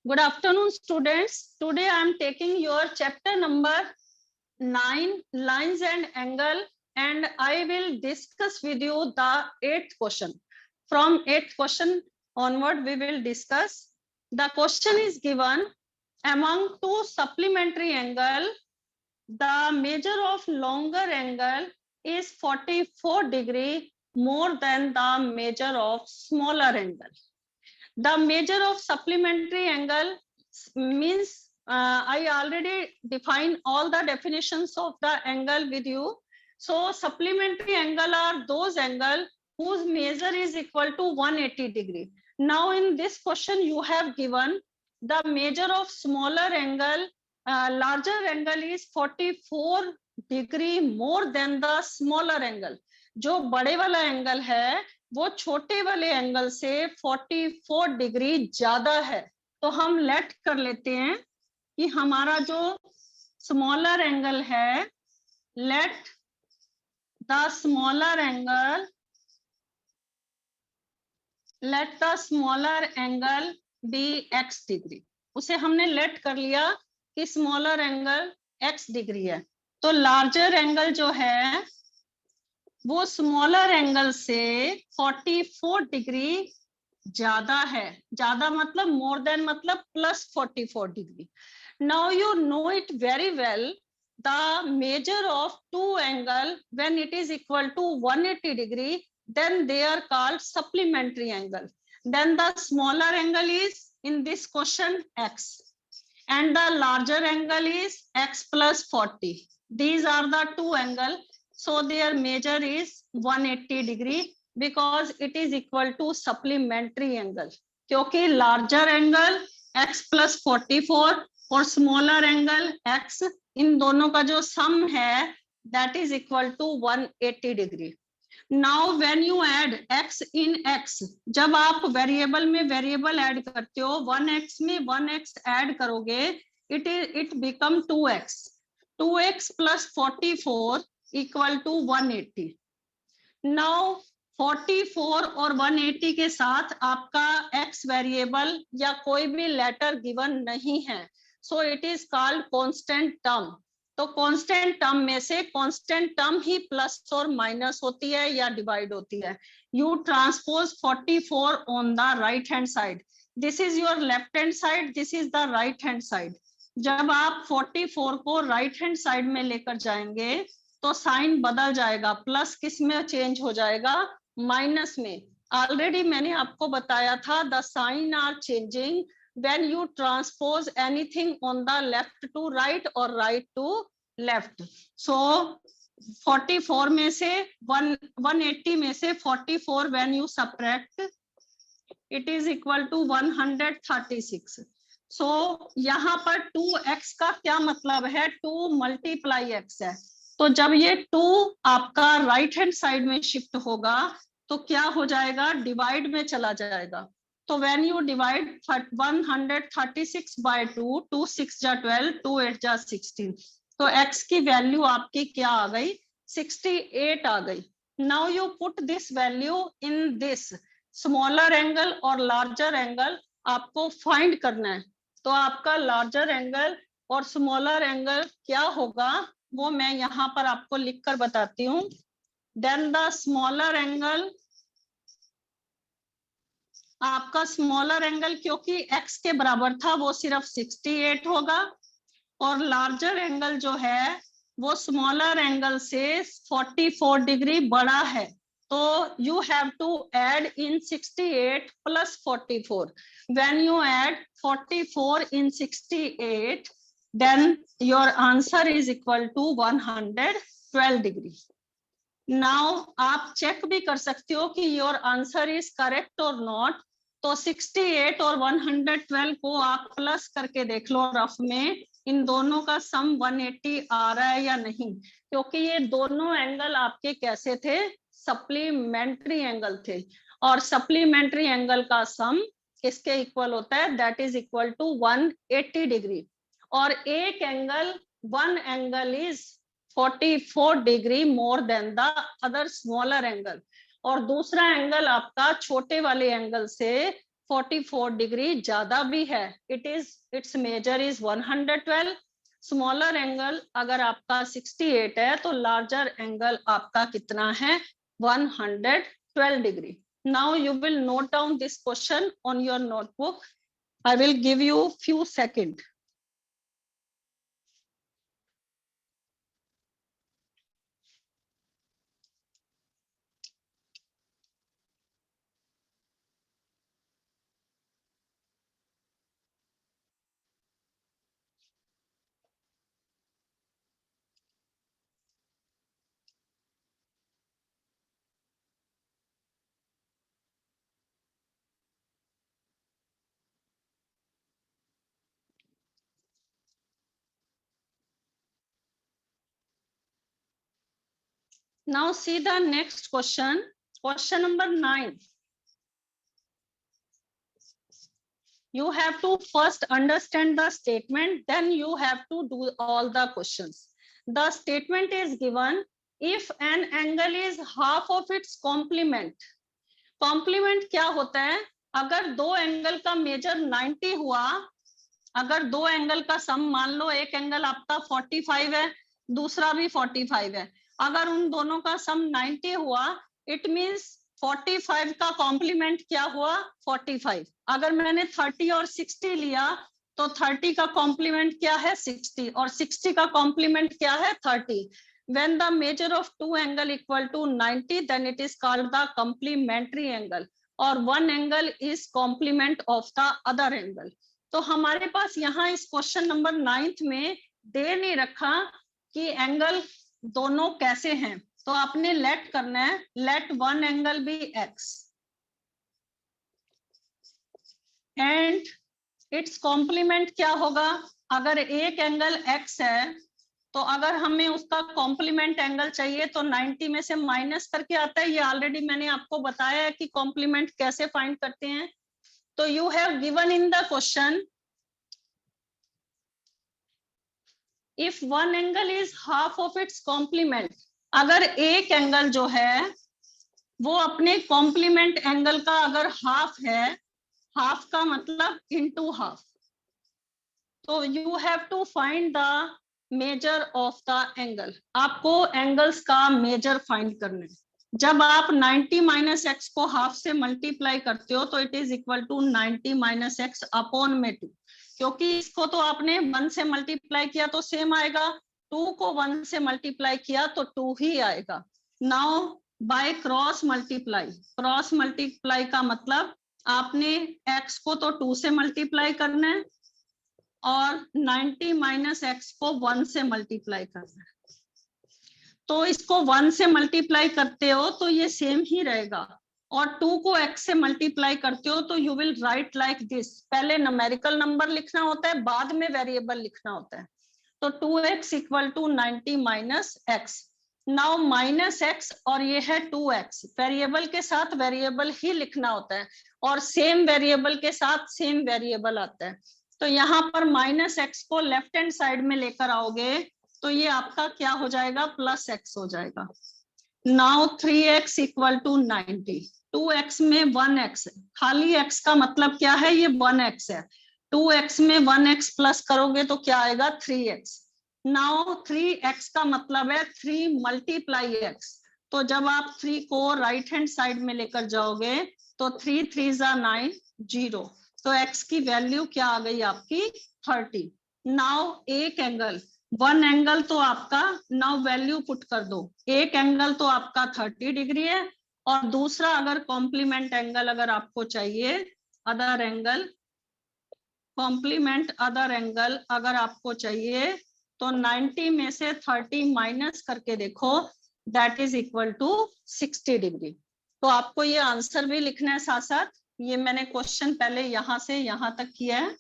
Good afternoon, students. Today I am taking your chapter number 9, lines and angle, and I will discuss with you the 8th question. From 8th question onward, we will discuss. The question is given: among two supplementary angle, the measure of longer angle is 44 degree more than the measure of smaller angle. The measure of supplementary angle means I already defined all the definitions of the angle with you. So supplementary angle are those angle whose measure is equal to 180 degree. Now in this question you have given the measure of smaller angle, larger angle is 44 degree more than the smaller angle. जो बड़े वाला angle है वो छोटे वाले angle से 44 degree ज्यादा है। तो हम लेट कर लेते हैं कि हमारा जो स्मॉलर एंगल है, let the smaller angle be x degree. उसे हमने लेट कर लिया कि स्मॉलर एंगल x डिग्री है। तो लार्जर एंगल जो है वो स्मॉलर एंगल से 44 डिग्री ज्यादा है। ज्यादा मतलब मोर देन मतलब plus 44 degree. Now you know it very well, the measure of two angle when it is equal to 180 degree, then they are called supplementary angle. Then the smaller angle is in this question x, and the larger angle is x plus 40. These are the two angle, so their measure is 180 degree because it is equal to supplementary angle. क्योंकि larger angle x plus 44 और smaller angle x, इन दोनों का जो sum है that is equal to 180 degree. Now when you add x in x, जब आप variable में variable add करते हो, 1x में 1x ऐड करोगे, it become 2x. 2x plus 44 equal to 180. Now 44 और 180 के साथ आपका x वेरिएबल या कोई भी लेटर गिवन नहीं है, so it is called constant term. तो कांस्टेंट टर्म में से कांस्टेंट टर्म ही प्लस और माइनस होती है या डिवाइड होती है। You transpose 44 on the right hand side, this is your left hand side, this is the right hand side. जब आप 44 को राइट हैंड साइड में लेकर जाएंगे तो साइन बदल जाएगा, प्लस किस में चेंज हो जाएगा, माइनस में। ऑलरेडी मैंने आपको बताया था the sign are changing when you transpose anything on the left to right or right to left. So 44 में से 180 में से 44 when you subtract, it is equal to 136. So यहाँ पर 2x का क्या मतलब है, 2 multiply x है। तो जब ये 2 आपका राइट हैंड साइड में शिफ्ट होगा तो क्या हो जाएगा, डिवाइड में चला जाएगा। तो when you divide 136 by 2, 2 6 जा 12, 2 8 जा 16, तो x की वैल्यू आपकी क्या आ गई, 68 आ गई। Now you put this value in this smaller angle और लार्जर एंगल आपको फाइंड करना है। तो आपका लार्जर एंगल और स्मॉलर एंगल क्या होगा वो मैं यहाँ पर आपको लिखकर बताती हूँ। देन द स्मॉलर एंगल, आपका स्मॉलर एंगल क्योंकि x के बराबर था वो सिर्फ 68 होगा, और लार्जर एंगल जो है वो स्मॉलर एंगल से 44 डिग्री बड़ा है। तो you have to add in 68 plus 44. When you add 44 in 68 then your answer is equal to 112 degree. Now आप चेक भी कर सकते हो कि योर आंसर इज करेक्ट और नॉट। तो 68 और 112 को आप प्लस करके देख लो रफ में, इन दोनों का सम 180 आ रहा है या नहीं, क्योंकि ये दोनों एंगल आपके कैसे थे, सप्लीमेंट्री एंगल थे, और सप्लीमेंट्री एंगल का सम किसके इक्वल होता है, that is equal to 180 degree. और एक angle, one angle is 44 degree more than the other smaller angle, और दूसरा एंगल आपका छोटे वाले एंगल से 44 डिग्री ज्यादा भी है, its measure is 112। Smaller angle अगर आपका 68 है तो लार्जर एंगल आपका कितना है, 112 degree. Now you will note down this question on your notebook. I will give you few second. Now see the next question, question number 9. You have to first understand the statement, then you have to do all the questions. The statement is given, if an angle is half of its complement. Complement क्या होता है, अगर दो angle का major 90 हुआ, अगर दो angle का सम, मान लो एक एंगल आपका 45 है, दूसरा भी 45 है, अगर उन दोनों का सम 90 हुआ, इट मींस 45 का कॉम्प्लीमेंट क्या हुआ, 45। अगर मैंने 30 और 60 लिया तो 30 का कॉम्प्लीमेंट क्या है, 60, और 60 का कॉम्प्लीमेंट क्या है, 30। When the measure of two angle equal to 90, then it is called the complementary angle, और one angle is complement of the other angle। तो हमारे पास यहाँ इस क्वेश्चन नंबर 9 में दे नहीं रखा कि एंगल दोनों कैसे हैं, तो आपने लेट करना है, let one angle be x and its complement क्या होगा, अगर एक एंगल एक्स है तो अगर हमें उसका कॉम्प्लीमेंट एंगल चाहिए तो 90 में से माइनस करके आता है, ये ऑलरेडी मैंने आपको बताया है कि कॉम्प्लीमेंट कैसे फाइंड करते हैं। तो you have given in the question, if one angle is half of its complement, अगर एक एंगल जो है वो अपने कॉम्प्लीमेंट एंगल का अगर हाफ है, हाफ का मतलब इनटू हाफ, तो you have to find the measure of the angle. आपको एंगल्स का मेजर फाइंड करना है। जब आप 90 माइनस एक्स को हाफ से मल्टीप्लाई करते हो तो it is equal to 90 minus x upon में 2, क्योंकि इसको तो आपने 1 से मल्टीप्लाई किया तो सेम आएगा, 2 को 1 से मल्टीप्लाई किया तो 2 ही आएगा। नाउ बाय क्रॉस मल्टीप्लाई का मतलब आपने x को तो 2 से मल्टीप्लाई करना है और 90 माइनस एक्स को 1 से मल्टीप्लाई करना है। तो इसको 1 से मल्टीप्लाई करते हो तो ये सेम ही रहेगा, और 2 को x से मल्टीप्लाई करते हो तो you will write like this. पहले न्यूमेरिकल नंबर लिखना होता है, बाद में वेरिएबल लिखना होता है। तो 2x equal to 90 minus x. Now minus x और ये है 2x, वेरिएबल के साथ वेरिएबल ही लिखना होता है, और सेम वेरिएबल के साथ सेम वेरिएबल आता है। तो यहाँ पर माइनस एक्स को लेफ्ट हैंड साइड में लेकर आओगे तो ये आपका क्या हो जाएगा, प्लस एक्स हो जाएगा। Now 3x equal to 90, 2x में 1x है, खाली x का मतलब क्या है, ये 1x है, 2x में 1x प्लस करोगे तो क्या आएगा, 3x। नाउ 3x का मतलब है 3 मल्टीप्लाई x, तो जब आप 3 को राइट हैंड साइड में लेकर जाओगे तो 3 3 जा 9, 0, तो x की वैल्यू क्या आ गई आपकी, 30। नाउ एक एंगल, वन एंगल तो आपका, नाउ वैल्यू पुट कर दो, एक एंगल तो आपका 30 डिग्री है, और दूसरा अगर कॉम्प्लीमेंट एंगल अगर आपको चाहिए, other angle, complement other angle अगर आपको चाहिए तो 90 में से 30 माइनस करके देखो, that is equal to 60 degree. तो आपको ये आंसर भी लिखना है साथ साथ। ये मैंने क्वेश्चन पहले यहाँ से यहाँ तक किया है,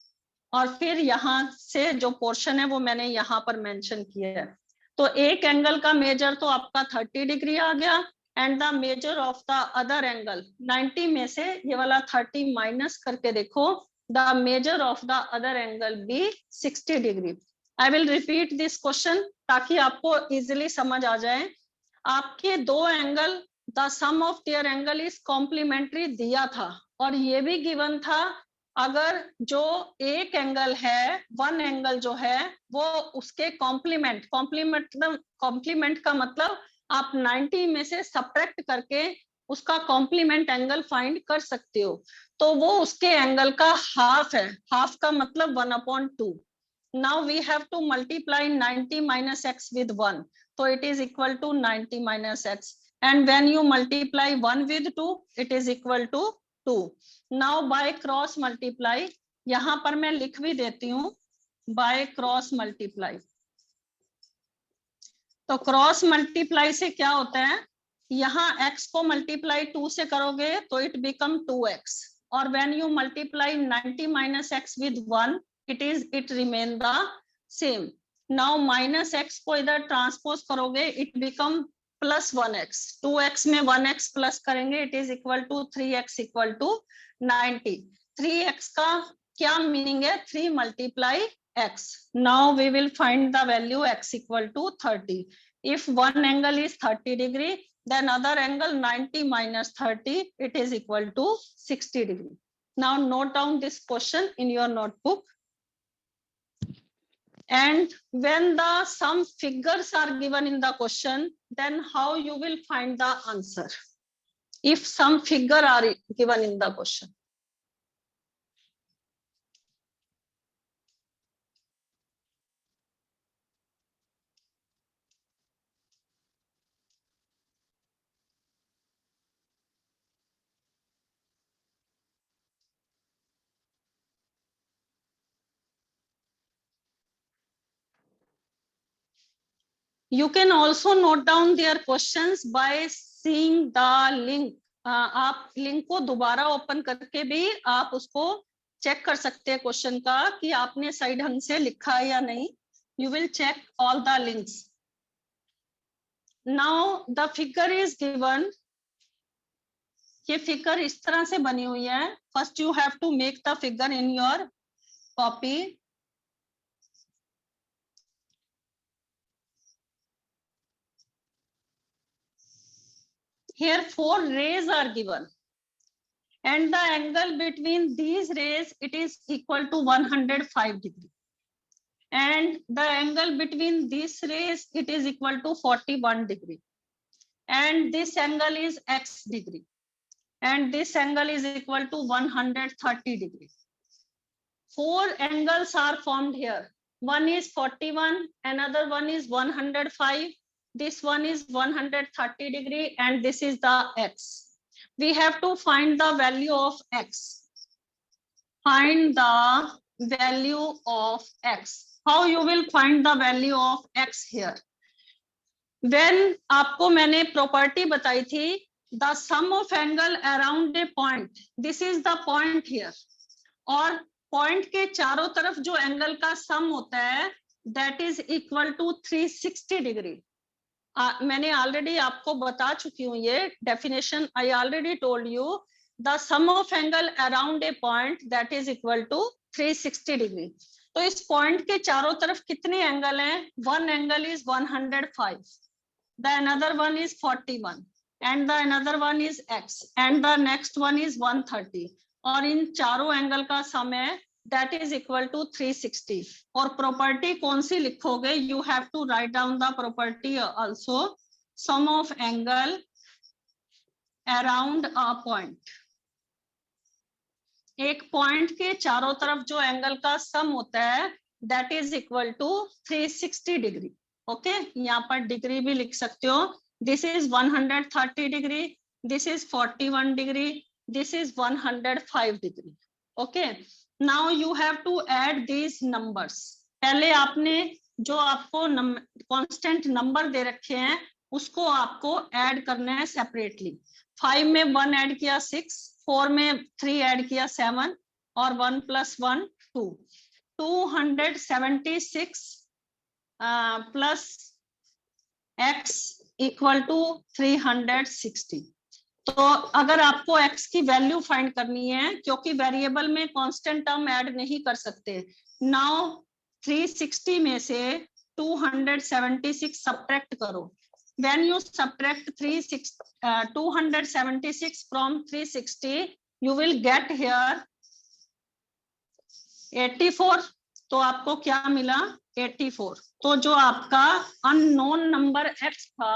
और फिर यहाँ से जो पोर्शन है वो मैंने यहाँ पर मेंशन किया है। तो एक एंगल का मेजर तो आपका 30 डिग्री आ गया, and the measure of the other angle, 90 में से ये वाला 30 माइनस करके देखो, the measure of the other angle be 60 degree. I will repeat this question ताकि आपको इजिली समझ आ जाए। आपके दो angle, the sum of their angle is complementary दिया था, और ये भी गिवन था अगर जो एक एंगल है, वन एंगल जो है वो उसके कॉम्प्लीमेंट, कॉम्प्लीमेंट का मतलब आप 90 में से सब्ट्रैक्ट करके उसका कॉम्प्लीमेंट एंगल फाइंड कर सकते हो, तो वो उसके एंगल का हाफ है। हाफ का मतलब 1/2। now we have to multiply 90 minus x with 1, so it is equal to 90 minus x, and when you multiply 1 with 2 it is equal to 2. now by cross multiply, यहां पर मैं लिख भी देती हूं by cross multiply। तो cross multiply से क्या होता है, यहाँ x को मल्टीप्लाई 2 से करोगे तो इट बिकम 2x, और when you multiply 90 minus x with 1 it remain the same. Now minus x को इधर ट्रांसपोज करोगे it become plus 1x, 2x में 1x प्लस करेंगे it is equal to 3x equal to 90। 3x का क्या meaning है, 3 multiply x. Now we will find the value x equal to 30. If one angle is 30 degree, then other angle 90 minus 30, it is equal to 60 degree. Now note down this question in your notebook. And when the some figures are given in the question, then how you will find the answer? If some figure are given in the question. You can also note down their questions by seeing the link. आप link को दोबारा open करके भी आप उसको check कर सकते हैं क्वेश्चन का कि आपने सही ढंग से लिखा है या नहीं। You will check all the links. Now the figure is given. ये फिगर इस तरह से बनी हुई है। First you have to make the figure in your copy. Here 4 rays are given, and the angle between these rays it is equal to 105 degree, and the angle between these rays it is equal to 41 degree, and this angle is x degree, and this angle is equal to 130 degree. 4 angles are formed here. One is 41, another one is 105, this one is 130 degree, and this is the x. We have to find the value of x. Find the value of x. How you will find the value of x here? When आपको मैंने property बताई थी, the sum of angle around a point, this is the point here, और point के चारों तरफ जो angle का सम होता है that is equal to 360 degree. मैंने ऑलरेडी आपको बता चुकी हूँ ये definition. I already told you the sum of angle around a point that is equal to 360 degree. तो इस पॉइंट के चारों तरफ कितने एंगल हैं? One angle is 105, the another one is 41, and the another one is x, and the next one is 130, और इन चारों angle का सम है दैट इज इक्वल टू 360। और प्रॉपर्टी कौन सी लिखोगे? You have to write down the property also, sum of angle around a point. एक point के चारों तरफ जो एंगल का सम होता है that is equal to 360 degree. Okay, यहाँ पर डिग्री भी लिख सकते हो। This is 130 degree, this is 41 degree, this is 105 degree. Okay, now you have to add these numbers. पहले आपने जो आपको कांस्टेंट नंबर दे रखे हैं उसको आपको ऐड करना है सेपरेटली। 5 में 1 ऐड किया 6, 4 में 3 ऐड किया 7, और 1 + 1 2, 276 प्लस x इक्वल टू 360। तो अगर आपको x की वैल्यू फाइंड करनी है, क्योंकि वेरिएबल में कांस्टेंट टर्म ऐड नहीं कर सकते, नाउ 360 में से 276 सब्ट्रैक्ट करो। When you subtract 276 from 360 you will get here 84. तो आपको क्या मिला 84. तो जो आपका अननोन नंबर x था,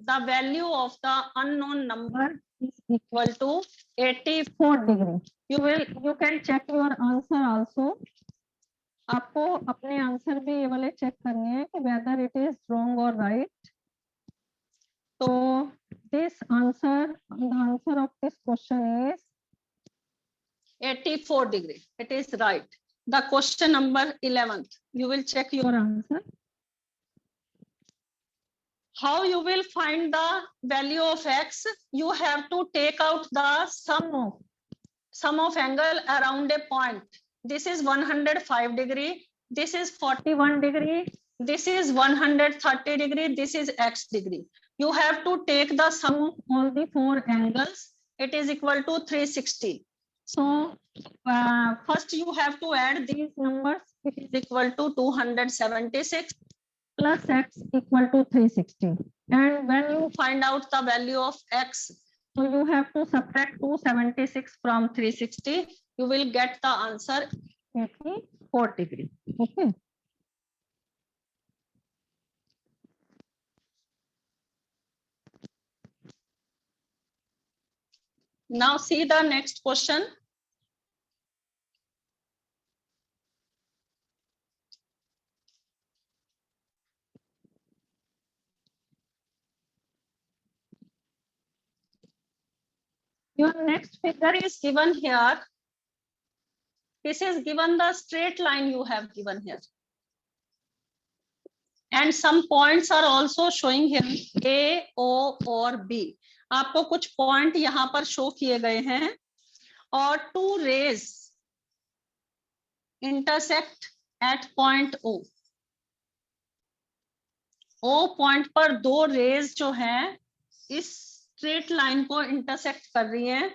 the value of the unknown number is equal to 84 degree. you can check your answer also. आपको अपने आंसर भी ये वाले चेक करने हैं कि whether it is wrong or right. तो this answer, the answer of this question is 84 degree. It is right. The question number 11th. You will check your answer. How you will find the value of x? You have to take out the sum of angle around a point. This is 105 degree. This is 41 degree. This is 130 degree. This is x degree. You have to take the sum of all the four angles. It is equal to 360. So first you have to add these numbers. It is equal to 276 plus x equal to 360. And when you find out the value of x, so you have to subtract 276 from 360. You will get the answer 84 degree. Okay. Now see the next question. Your next figure is given here. This is given the straight line you have given here. And some points are also showing here, A, O और B. आपको कुछ point यहाँ पर show किए गए हैं और two rays intersect at point O. O point पर दो रेज जो हैं इस स्ट्रेट लाइन को इंटरसेक्ट कर रही हैं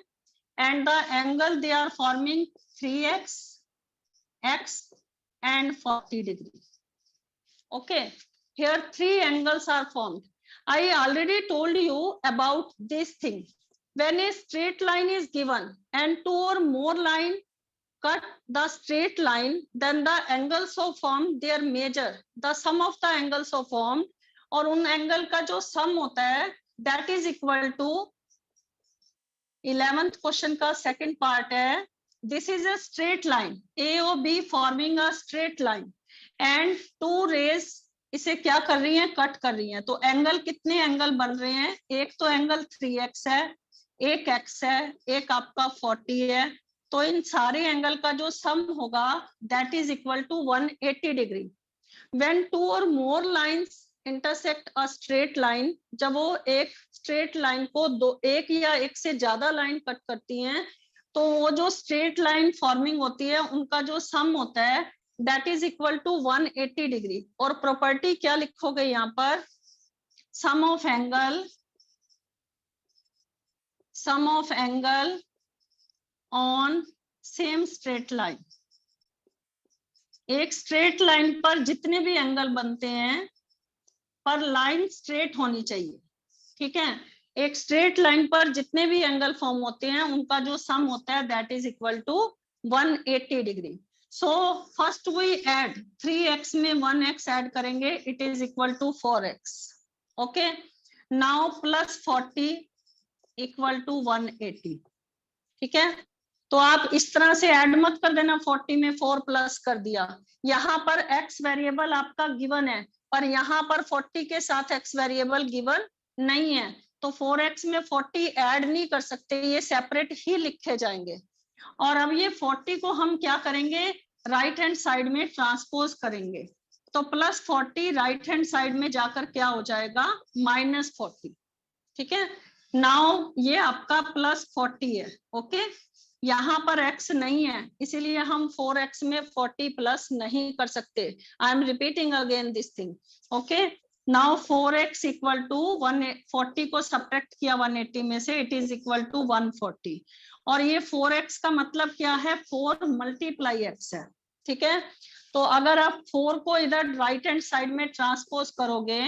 and the angle they are forming 3x, x and 40 degree. Okay, here three angles are formed. I already told you about this thing. When a straight line is given and two or more line cut the straight line, then the angles so formed they are measure. The sum of the angles so formed और उन angle का जो sum होता है that is equal to 11th question का second part है. This is a straight line, AOB forming a straight line and two rays इसे क्या कर रही हैं, कट कर रही हैं. तो एंगल कितने एंगल बन रहे हैं, एक तो एंगल 3x है, एक x है, एक आपका 40 है. तो इन सारे एंगल का जो सम होगा that is equal to 180 degree. When two और more lines intersect a straight line, जब वो एक स्ट्रेट लाइन को दो एक या एक से ज्यादा लाइन कट करती हैं तो वो जो स्ट्रेट लाइन फॉर्मिंग होती है उनका जो सम होता है that is equal to 180 degree. और प्रॉपर्टी क्या लिखोगे यहाँ पर, sum of angle on same straight line. एक स्ट्रेट लाइन पर जितने भी एंगल बनते हैं पर लाइन स्ट्रेट होनी चाहिए. ठीक है, एक स्ट्रेट लाइन पर जितने भी एंगल फॉर्म होते हैं उनका जो सम होता है that is equal to 180 degree. So first we add 3x में 1x ऐड करेंगे, it is equal to 4x. Okay, now plus 40 equal to 180. ठीक है, तो आप इस तरह से ऐड मत कर देना, 40 में 4 प्लस कर दिया. यहाँ पर x वेरिएबल आपका गिवन है पर यहाँ पर 40 के साथ x वेरिएबल गिवन नहीं है तो 4x में 40 ऐड नहीं कर सकते, ये सेपरेट ही लिखे जाएंगे. और अब ये 40 को हम क्या करेंगे, राइट हैंड साइड में ट्रांसपोज करेंगे. तो प्लस 40 राइट हैंड साइड में जाकर क्या हो जाएगा, माइनस 40. ठीक है, नाउ ये आपका प्लस 40 है. ओके, यहाँ पर x नहीं है इसीलिए हम 4x में 40 प्लस नहीं कर सकते. I am repeating again this thing. Okay, now 4x equal to 140 को सब्ट्रैक्ट किया 180 में से, इट इज इक्वल टू 140. और ये 4x का मतलब क्या है, 4 मल्टीप्लाई x है. ठीक है, तो अगर आप 4 को इधर राइट हैंड साइड में ट्रांसपोज करोगे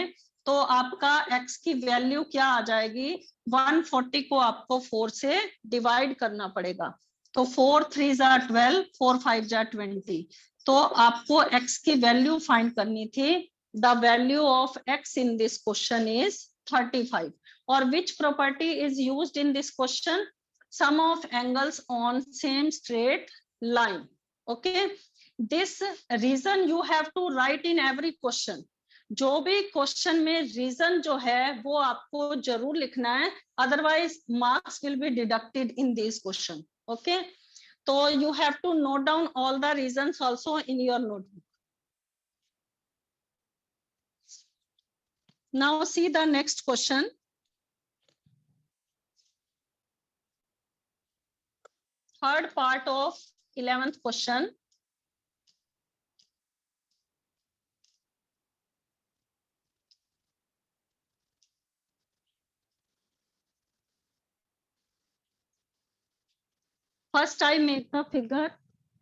तो आपका x की वैल्यू क्या आ जाएगी, 140 को आपको 4 से डिवाइड करना पड़ेगा। तो 4 3 जा 12, 4 5 जा 20। तो आपको x की वैल्यू फाइंड करनी थी। The value of x in this question is 35। और which property is used in this question, sum of angles on same straight line. Okay, this reason you have to write in every question. जो भी question में reason जो है वो आपको जरूर लिखना है, otherwise marks will be deducted in this question. Okay, तो you have to note down all the reasons also in your notebook. Now see the next question. Third part of 11th question. First I make the figure,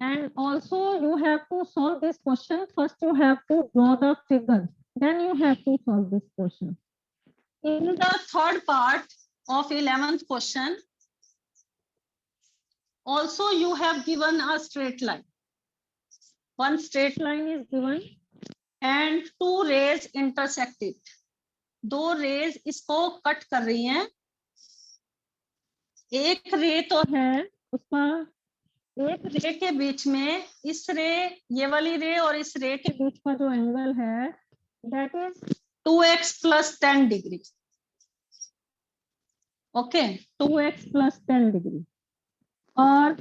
and also you have to solve this question. First you have to draw the figure, then you have to solve this question. In the third part of 11th question, also you have given a straight line. One straight line is given and two rays intersect it. दो raise इसको cut कर रही हैं। एक रे तो है उसका, एक रे के बीच में इस रे, ये वाली रे और इस रे के बीच का जो एंगल है that is 2x + 10 degree. Okay, 2x + 10 degree. और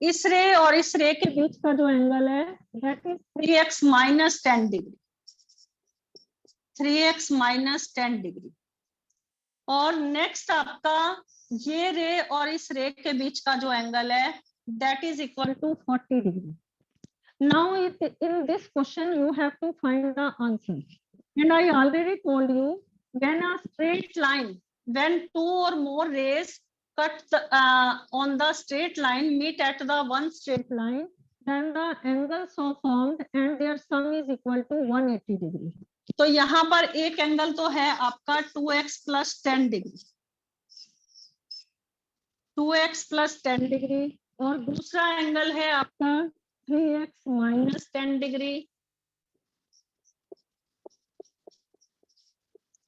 इस रे और इस रे के बीच का जो एंगल है that is 3x - 10 degree. 3x - 10 degree. और नेक्स्ट आपका ये रे और इस रे के बीच का जो एंगल है that is equal to 40 degree. Now in this question you have to find the answer, and I already told you when a straight line, when two or more rays cut on the straight line meet at the one straight line, then the angles are formed and their sum is equal to 180 degree. तो यहाँ पर एक angle तो है आपका 2x + 10 degree, 2x + 10 degree, और दूसरा angle है आपका 3x - 10 डिग्री,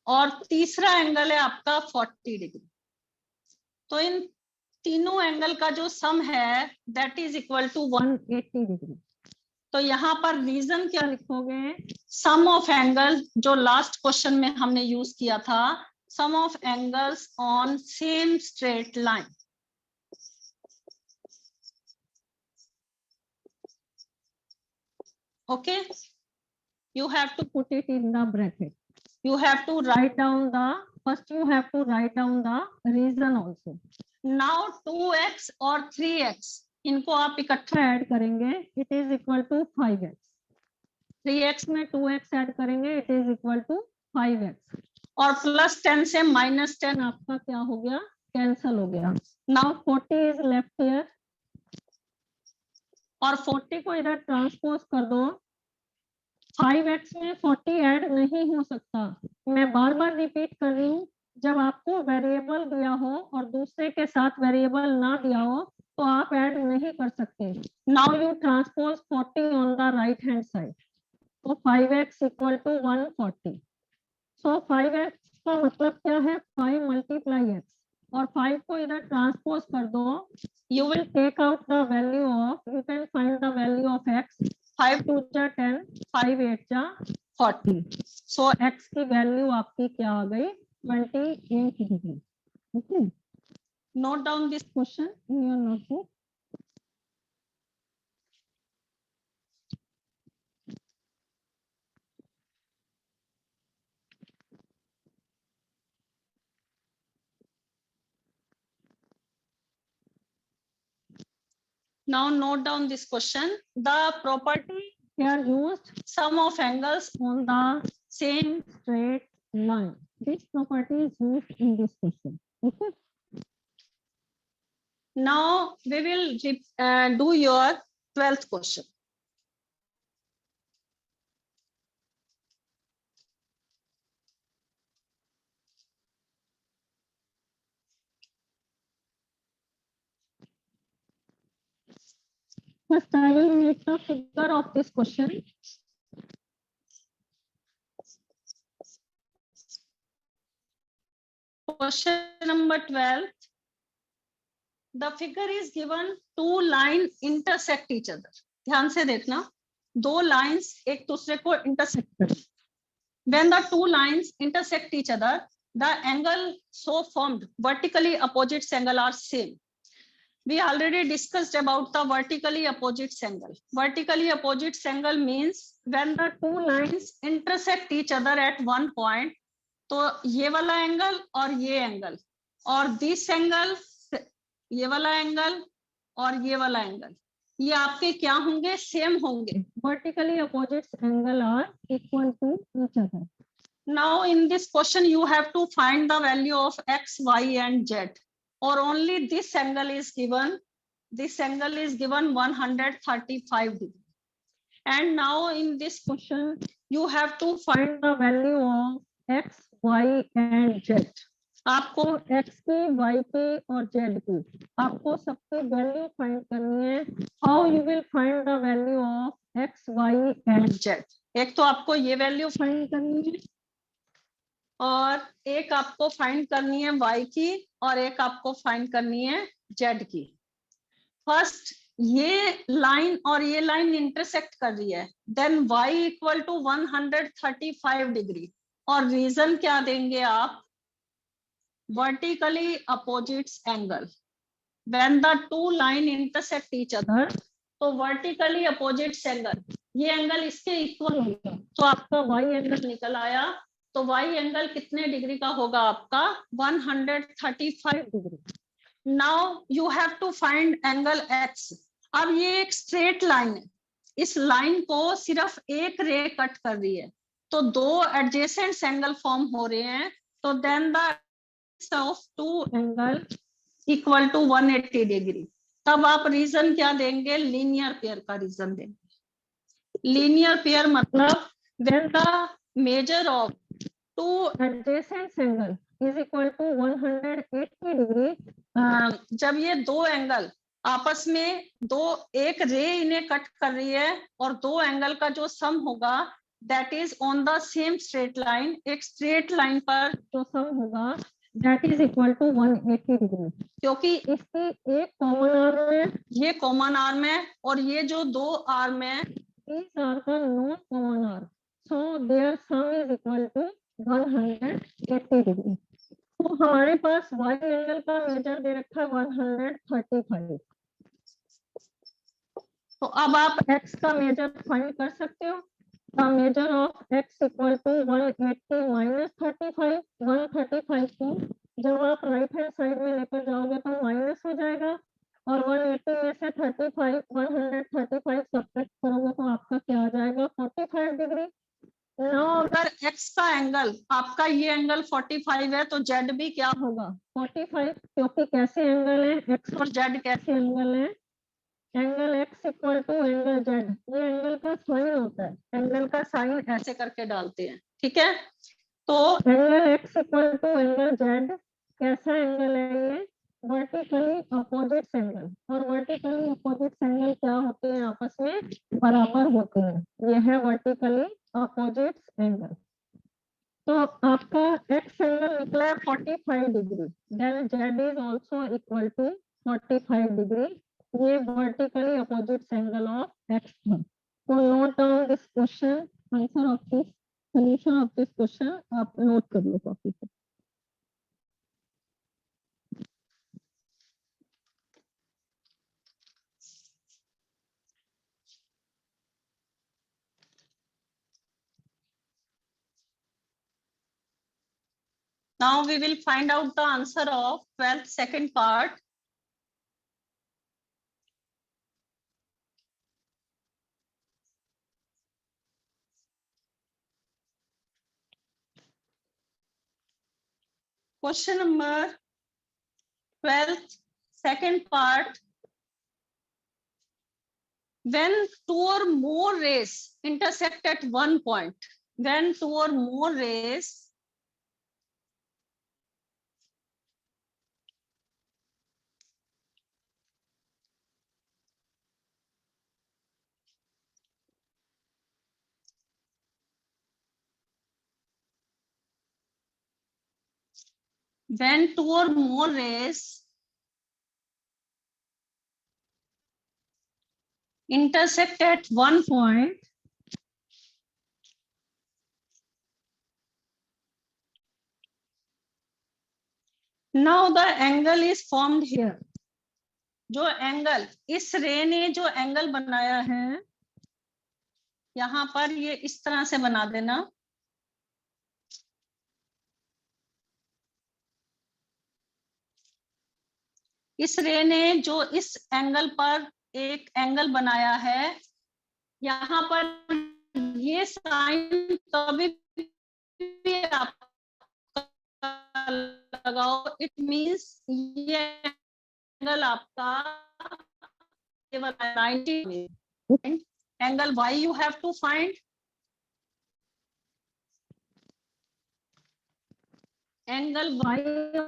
और तीसरा एंगल है आपका 40 डिग्री। तो इन तीनों एंगल का जो सम है that is equal to 180 degree. तो यहाँ पर रीजन क्या लिखोगे, सम ऑफ एंगल, जो लास्ट क्वेश्चन में हमने यूज किया था, sum of angles on same straight line. Okay, you have to put it in the bracket. You have to write down the, first you have to write down the reason also. Now 2x और 3x इनको आप इकट्ठा add करेंगे, it is equal to 5x. 3x में 2x add करेंगे, it is equal to 5x. और +10 से -10 आपका क्या हो गया, कैंसल हो गया। Now 40 is left here. और 40 को इधर ट्रांसपोज कर दो। 5x में 40 ऐड नहीं हो सकता। मैं बार बार रिपीट कर रही हूँ, जब आपको वेरिएबल दिया हो और दूसरे के साथ वेरिएबल ना दिया हो तो आप ऐड नहीं कर सकते। Now you transpose 40 on the right hand side, तो 5x = 140। सो 5x का मतलब क्या है, 5 × x, और 5 को इधर ट्रांसपोज कर दो। You will take out the value of, you can find the value of x। 5 × 2 = 10, 5 × 8 = 40। So x की वैल्यू आपकी क्या आ गई, 28 degree. Okay, note down this question in your notebook. Now note down this question. The property here used, sum of angles on the same straight line. This property is used in this question. Okay. Now we will do your 12th question. First, I will make the figure of this question. Question number 12. The figure is given, two lines intersect each other. ध्यान से देखना, दो lines एक दूसरे को intersect करें. When the two lines intersect each other, the angle so formed, vertically opposite angle, are same. We already discussed about the vertically opposite angle. Vertically opposite angle means when the two lines intersect each other at one point, तो ये वाला angle और ये angle, और this angle, ये वाला angle और ये वाला एंगल, ये आपके क्या होंगे? सेम होंगे. Vertically opposite angle are equal to each other. Now in this question you have to find the value of x, y and z, or only this angle is given. This angle is given 135 degree. And now in this question you have to find the value of x, y and z. आपको x की, y की और z की, आपको सबकी value find करनी है. How you will find the value of x, y and z? एक तो आपको ये वैल्यू फाइंड करनी है और एक आपको फाइंड करनी है y की और एक आपको फाइंड करनी है z की. फर्स्ट ये लाइन और ये लाइन इंटरसेक्ट कर रही है, then y equal to 135 degree. और रीजन क्या देंगे आप? vertically opposite angle. When the two line intersect each other, तो vertically opposite angle, ये एंगल इसके इक्वल होगा, तो आपका y एंगल निकल आया. तो y एंगल कितने डिग्री का होगा आपका? 135 degree. Now you have to find angle x. अब ये एक स्ट्रेट लाइन है, इस लाइन को सिर्फ एक रे कट कर रही है, तो दो एडजेसेंट एंगल फॉर्म हो रहे हैं. तो then the of two angle equal to 180 degree. तब आप रीजन क्या देंगे? लीनियर पेयर का रीजन देंगे. लीनियर पेयर मतलब when the measure of two adjacent angle is equal to 180 degree. जब ये दो एंगल आपस में दो, एक रे इन्हें कट कर रही है और दो एंगल का जो सम होगा that is on the same straight line. एक स्ट्रेट लाइन पर जो सम होगा that is equal to 180 degree. क्योंकि इसकी एक कॉमन आर्म है, ये कॉमन आर्म है, और ये जो दो आर्म है these are the non common arm, so their sum is equal to 180 degree. तो हमारे पास y एंगल का मेजर दे रखा है 135. तो अब आप x का मेजर फाइंड कर सकते हो. The measure of x equal to 180 minus 35. 135 को जब आप राइट हैंड साइड में लेकर जाओगे तो माइनस हो जाएगा, और 180 में से 35 135 सब्ट्रैक्ट करोगे तो आपका क्या आ जाएगा? 45 डिग्री. नाउ अगर x का एंगल, आपका ये एंगल 45 है, तो z भी क्या होगा? 45. क्योंकि कैसे एंगल है? x और z कैसे एंगल है? Angle x equal to angle z. ये एंगल का साइन होता है, एंगल का साइन ऐसे करके डालते हैं. ठीक है, तो angle x equal to angle z कैसा एंगल है? ये वर्टिकली अपोजिट एंगल. और वर्टिकली अपोजिट एंगल क्या होते हैं? आपस में बराबर होते हैं. ये है वर्टिकली अपोजिट एंगल. तो आपका x एंगल निकला है 45 degree. Then z is also equal to 45 degree. ये vertically opposite angle of x है. तो note down this question, answer of this, solution of this question आप नोट कर लो कॉपी पे. Now we will find out the answer of 12th second part. Question number 12th second part. When two or more rays intersect at one point, when two or more rays when two or more rays intersect at one point, now the angle is formed here. जो angle इस रे ने जो angle बनाया है यहाँ पर, ये इस तरह से बना देना। इस रे ने जो इस एंगल पर एक एंगल बनाया है, यहाँ पर ये साइन कभी भी आप लगाओ, इट मींस ये एंगल आपका 90 angle y you have to find, angle y you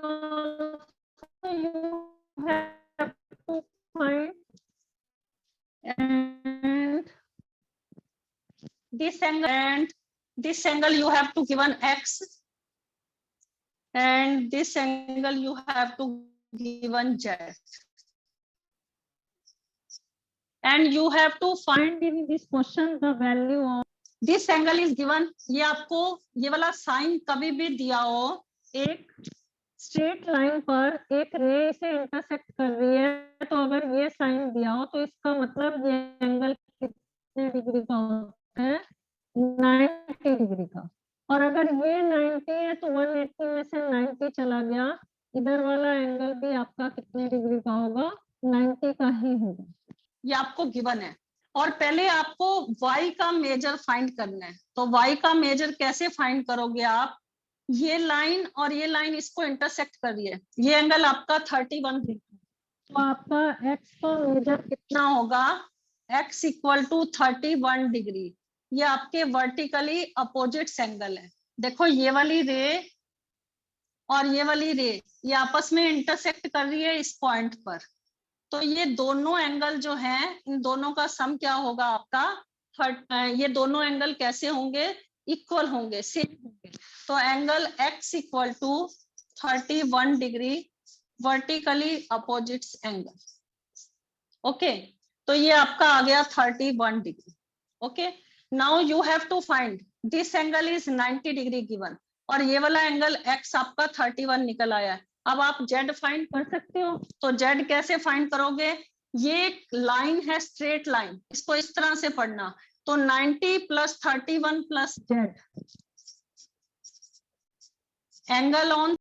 have to find, and this angle you have to given x, and this angle you have to given z, and you have to find in this question the value of this angle is given। ये आपको ये वाला sign कभी भी दिया हो, एक straight line पर एक रे से इंटरसेक्ट कर रही है, तो अगर ये साइन दिया हो तो इसका मतलब ये एंगल कितने डिग्री का होता है, 90 डिग्री का। और अगर ये 90 है तो 180 में से 90 चला गया, इधर वाला एंगल भी आपका कितने डिग्री का होगा, 90 का ही होगा। ये आपको गिवन है। और पहले आपको y का मेजर फाइंड करना है। तो y का मेजर कैसे फाइंड करोगे आप, ये लाइन और ये लाइन इसको इंटरसेक्ट कर रही है, ये एंगल आपका 31 डिग्री, तो आपका x का मेजर कितना होगा, x इक्वल टू 31 डिग्री। ये आपके वर्टिकली अपोजिट एंगल है। देखो ये वाली रे और ये वाली रे ये आपस में इंटरसेक्ट कर रही है इस पॉइंट पर, तो ये दोनों एंगल जो हैं, इन दोनों का सम क्या होगा आपका, ये दोनों एंगल कैसे होंगे, इक्वल होंगे, सेम होंगे। तो angle x equal to 31 degree vertically opposite angle. Okay, तो ये आपका आ गया 31 degree. Okay, now you have to find this angle is 90 degree given, और ये वाला एंगल x आपका 31 निकल आया है। अब आप z फाइंड कर सकते हो। तो z कैसे फाइंड करोगे, ये एक लाइन है, स्ट्रेट लाइन, इसको इस तरह से पढ़ना। तो 90 plus 31 plus z, angle on